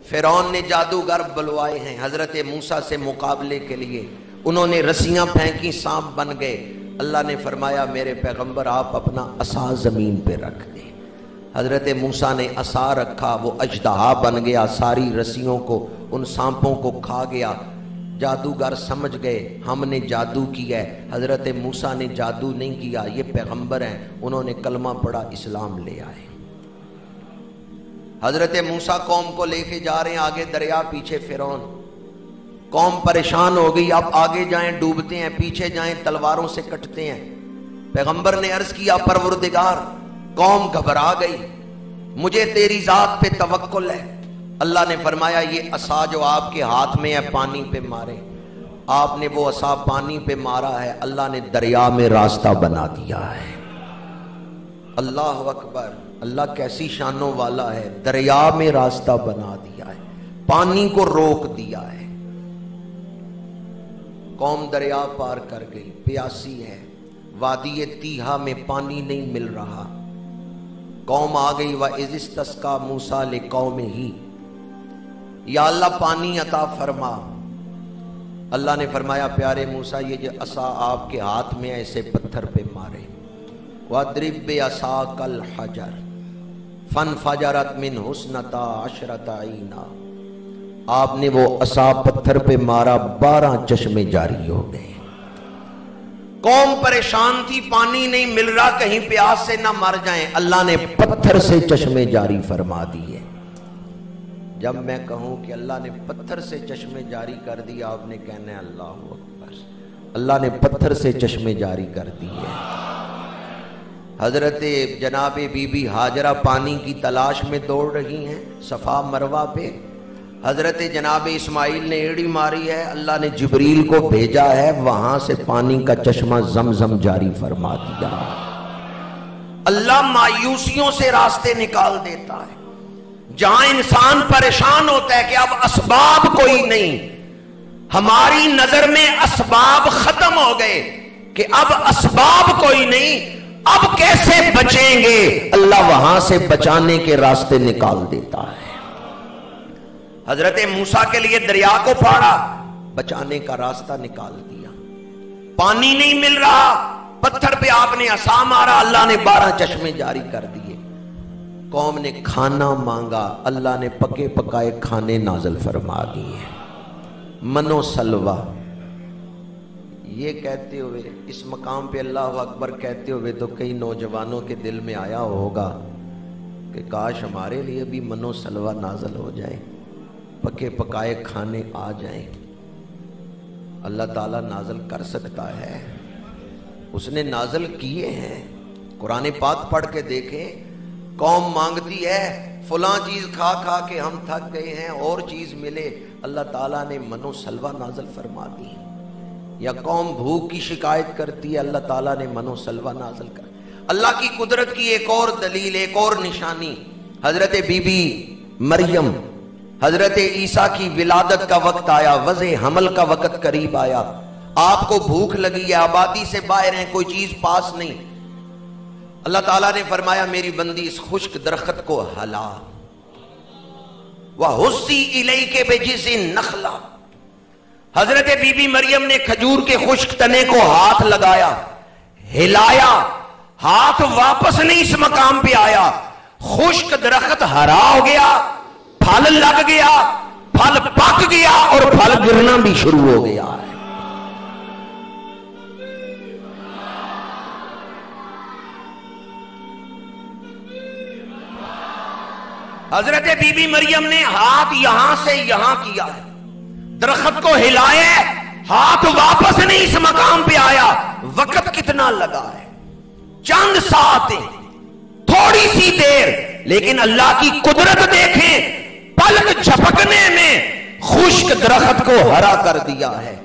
فرعون نے جادوگر بلوائے ہیں حضرت موسیٰ سے مقابلے کے لیے، انہوں نے رسیاں پھینکی، سانپ بن گئے۔ اللہ نے فرمایا میرے پیغمبر آپ اپنا عصا زمین پہ رکھ دیں۔ حضرت موسیٰ نے عصا رکھا، وہ اژدہا بن گیا، ساری رسیوں کو، ان سانپوں کو کھا گیا۔ جادوگر سمجھ گئے ہم نے جادو کیا ہے، حضرت موسیٰ نے جادو نہیں کیا، یہ پیغمبر ہیں، انہوں نے کلمہ پڑھا، اسلام لے آئے۔ حضرت موسیٰ قوم کو لے کے جا رہے ہیں، آگے دریا، پیچھے فرعون۔ قوم پریشان ہو گئی، اب آگے جائیں ڈوبتے ہیں، پیچھے جائیں تلواروں سے کٹتے ہیں۔ پیغمبر نے عرض کیا پروردگار، قوم گھبرا گئی، مجھے تیری ذات پہ توکل ہے۔ اللہ نے فرمایا یہ عصا جو آپ کے ہاتھ میں ہے پانی پہ مارے۔ آپ نے وہ عصا پانی پہ مارا ہے، اللہ نے دریا میں راستہ بنا دیا ہے۔ اللہ اکبر، اللہ کیسی شانوں والا ہے، دریا میں راستہ بنا دیا ہے، پانی کو روک دیا ہے۔ قوم دریا پار کر گئی، پیاسی ہے، وادی تیہا میں پانی نہیں مل رہا۔ قوم آ گئی، وَإِذِ اسْتَسْقَىٰ مُوسَىٰ لِقَوْمِهِ، یا اللہ پانی عطا فرما۔ اللہ نے فرمایا پیارے موسیٰ یہ جو عصا آپ کے ہاتھ میں ہے اسے پتھر پہ مارے۔ وَاضْرِب بِعَصَاكَ الْحَجَرَ فَانْفَجَرَتْ مِنْهُ اثْنَتَا عَشْرَةَ عَيْنًا، آپ نے وہ عصا پتھر پہ مارا، 12 چشمے جاری ہو گئے۔ قوم پریشان تھی، پانی نہیں مل رہا، کہیں پیاس سے نہ مر جائیں، اللہ نے پتھر سے چشمے جاری فرما دیے۔ جب میں کہوں کہ اللہ نے پتھر سے چشمے جاری کر دیا، آپ نے کہنا ہے اللہ اکبر، اللہ نے پتھر سے چشمے جاری کر دیے۔ حضرت جناب بی بی ہاجرہ پانی کی تلاش میں دوڑ رہی ہیں صفا مروہ پہ، حضرت جناب اسماعیل نے ایڑی ماری ہے، اللہ نے جبریل کو بھیجا ہے، وہاں سے پانی کا چشمہ زمزم جاری فرما دیا۔ اللہ مایوسیوں سے راستے نکال دیتا ہے۔ جہاں انسان پریشان ہوتا ہے کہ اب اسباب کوئی نہیں، ہماری نظر میں اسباب ختم ہو گئے کہ اب اسباب کوئی نہیں، اب کیسے بچیں گے، اللہ وہاں سے بچانے کے راستے نکال دیتا ہے۔ حضرت موسیٰ کے لیے دریا کو پھاڑا، بچانے کا راستہ نکال دیا۔ پانی نہیں مل رہا، پتھر پہ آپ نے عصا مارا، اللہ نے 12 چشمے جاری کر دیے۔ قوم نے کھانا مانگا، اللہ نے پکے پکائے کھانے نازل فرما دیے، من و سلوہ۔ یہ کہتے ہوئے اس مقام پہ اللہ اکبر کہتے ہوئے تو کئی نوجوانوں کے دل میں آیا ہوگا کہ کاش ہمارے لیے بھی من و سلوہ نازل ہو جائے، پکے پکائے کھانے آ جائیں۔ اللہ تعالیٰ نازل کر سکتا ہے، اس نے نازل کیے ہیں۔ قرآن پاک پڑھ کے دیکھیں، قوم مانگتی ہے فلاں چیز کھا کھا کے ہم تھک گئے ہیں، اور چیز ملے، اللہ تعالیٰ نے من و سلوہ نازل فرما دی۔ یا قوم بھوک کی شکایت کرتی ہے، اللہ تعالیٰ نے من و سلوہ نازل کر۔ اللہ کی قدرت کی ایک اور دلیل، ایک اور نشانی، حضرت بی بی مریم، حضرت عیسیٰ کی ولادت کا وقت آیا، وضع حمل کا وقت قریب آیا، آپ کو بھوک لگی ہے، آبادی سے باہر ہیں، کوئی چیز پاس نہیں۔ اللہ تعالیٰ نے فرمایا میری بندی اس خشک درخت کو ہلا، وَحُزِّي إِلَيْكَ بِجِذْعِ النَّخْلَةِ، حضرت بی بی مریم نے کھجور کے خشک تنے کو ہاتھ لگایا، ہلایا، ہاتھ واپس نہیں اس مقام پہ آیا، خشک درخت ہرا ہو گیا، پھل لگ گیا، پھل پک گیا اور پھل گرنا بھی شروع ہو گیا ہے۔ حضرت بی بی مریم نے ہاتھ یہاں سے یہاں کیا ہے، درخت کو ہلایا، ہاتھ واپس نہیں اس مقام پہ آیا۔ وقت کتنا لگا ہے، چند ساعتیں، تھوڑی سی دیر، لیکن اللہ کی قدرت دیکھیں، پلک جھپکنے میں خشک درخت کو ہرا کر دیا ہے،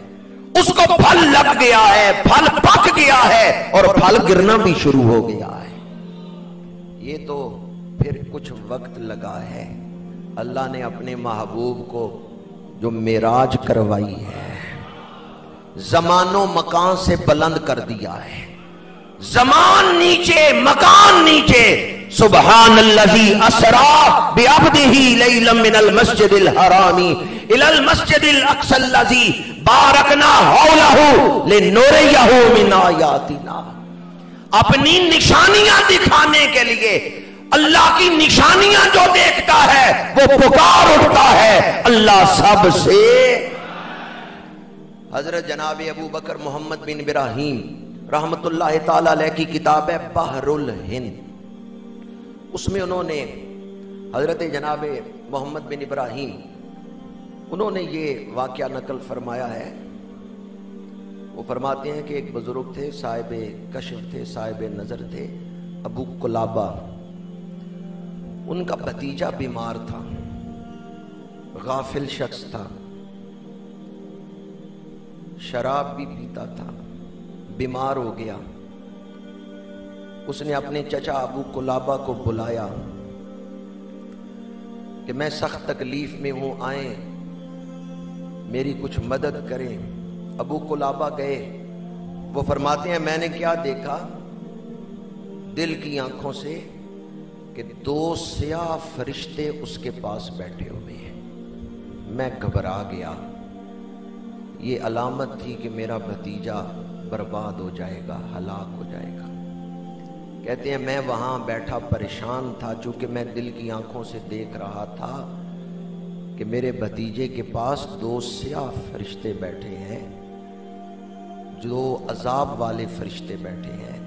اس کو پھل لگ گیا ہے، پھل پک گیا ہے اور پھل گرنا بھی شروع ہو گیا ہے۔ یہ تو پھر کچھ وقت لگا ہے، اللہ نے اپنے محبوب کو جو معراج کروائی ہے، زمان و مکان سے بلند کر دیا ہے، زمان نیچے، مکان نیچے، سبحان الذی اسرا بعبدہ لیلا من المسجد الحرام الی المسجد الاقصی الذی بارکنا حولہ لنریہ من آیاتنا. اپنی نشانیاں دکھانے کے لیے اللہ کی نشانیاں جو دیکھتا ہے وہ پکار اٹھتا ہے اللہ سب سے. حضرت جناب ابو بکر محمد بن ابراہیم رحمت اللہ تعالی علیہ کی کتاب ہے بحر الہند، اس میں انہوں نے حضرت جناب محمد بن ابراہیم انہوں نے یہ واقعہ نقل فرمایا ہے. وہ فرماتے ہیں کہ ایک بزرگ تھے، صاحب کشف تھے، صاحب نظر تھے، ابو قلابہ. ان کا بھتیجا بیمار تھا، غافل شخص تھا، شراب بھی پیتا تھا، بیمار ہو گیا. اس نے اپنے چچا ابو قلابہ کو بلایا کہ میں سخت تکلیف میں ہوں، آئیں میری کچھ مدد کریں. ابو قلابہ گئے. وہ فرماتے ہیں میں نے کیا دیکھا دل کی آنکھوں سے کہ 2 سیاہ فرشتے اس کے پاس بیٹھے ہوئے ہیں. میں گھبرا گیا، یہ علامت تھی کہ میرا بھتیجا برباد ہو جائے گا، ہلاک ہو جائے گا. کہتے ہیں میں وہاں بیٹھا پریشان تھا، چونکہ میں دل کی آنکھوں سے دیکھ رہا تھا کہ میرے بھتیجے کے پاس 2 سیاہ فرشتے بیٹھے ہیں، جو عذاب والے فرشتے بیٹھے ہیں.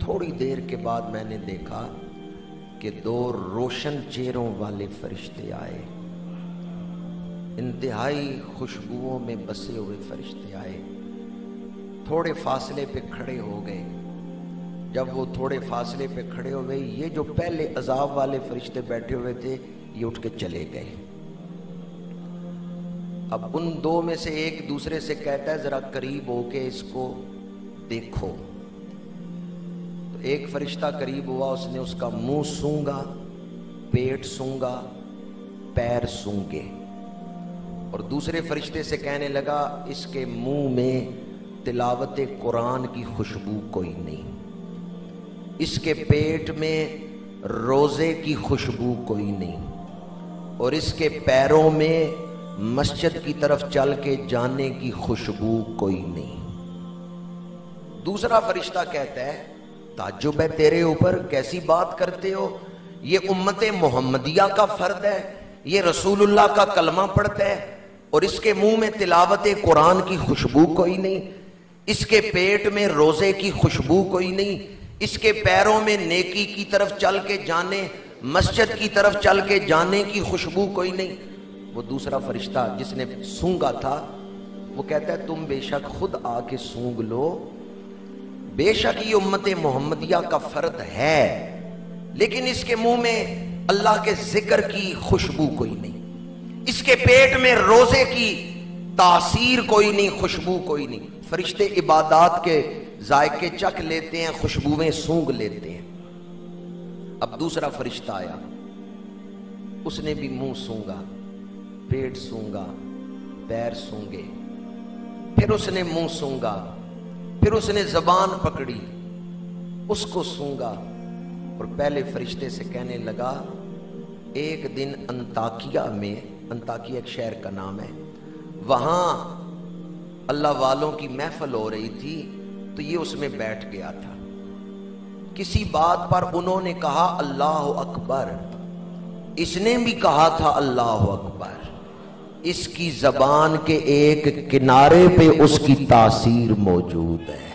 تھوڑی دیر کے بعد میں نے دیکھا کہ 2 روشن چہروں والے فرشتے آئے، انتہائی خوشبوؤں میں بسے ہوئے فرشتے آئے. تھوڑے فاصلے پہ کھڑے ہو گئے. جب وہ تھوڑے فاصلے پہ کھڑے ہو گئے، یہ جو پہلے عذاب والے فرشتے بیٹھے ہوئے تھے یہ اٹھ کے چلے گئے. اب ان 2 میں سے ایک دوسرے سے کہتا ہے ذرا قریب ہو کے اس کو دیکھو. تو ایک فرشتہ قریب ہوا، اس نے اس کا منہ سونگا، پیٹ سونگا، پیر سونگے، اور دوسرے فرشتے سے کہنے لگا اس کے منہ میں تلاوت قرآن کی خوشبو کوئی نہیں، اس کے پیٹ میں روزے کی خوشبو کوئی نہیں، اور اس کے پیروں میں مسجد کی طرف چل کے جانے کی خوشبو کوئی نہیں. دوسرا فرشتہ کہتا ہے تعجب ہے تیرے اوپر، کیسی بات کرتے ہو، یہ امت محمدیہ کا فرد ہے، یہ رسول اللہ کا کلمہ پڑھتا ہے، اور اس کے منہ میں تلاوت قرآن کی خوشبو کوئی نہیں، اس کے پیٹ میں روزے کی خوشبو کوئی نہیں، اس کے پیروں میں نیکی کی طرف چل کے جانے، مسجد کی طرف چل کے جانے کی خوشبو کوئی نہیں. وہ دوسرا فرشتہ جس نے سونگا تھا وہ کہتا ہے تم بے شک خود آ کے سونگ لو، بے شک یہ امت محمدیہ کا فرد ہے، لیکن اس کے منہ میں اللہ کے ذکر کی خوشبو کوئی نہیں، اس کے پیٹ میں روزے کی تاثیر کوئی نہیں، خوشبو کوئی نہیں. فرشتے عبادات کے ذائقے چکھ لیتے ہیں، خوشبویں سونگ لیتے ہیں. اب دوسرا فرشتہ آیا، اس نے بھی منہ سونگا، پیٹ سونگا، پیر سونگے، پھر اس نے منہ سونگا، پھر اس نے زبان پکڑی، اس کو سونگا، اور پہلے فرشتے سے کہنے لگا ایک دن انطاکیہ میں، انطاکیہ ایک شہر کا نام ہے، وہاں اللہ والوں کی محفل ہو رہی تھی تو یہ اس میں بیٹھ گیا تھا. کسی بات پر انہوں نے کہا اللہ اکبر، اس نے بھی کہا تھا اللہ اکبر. اس کی زبان کے ایک کنارے پہ اس کی تاثیر موجود ہے.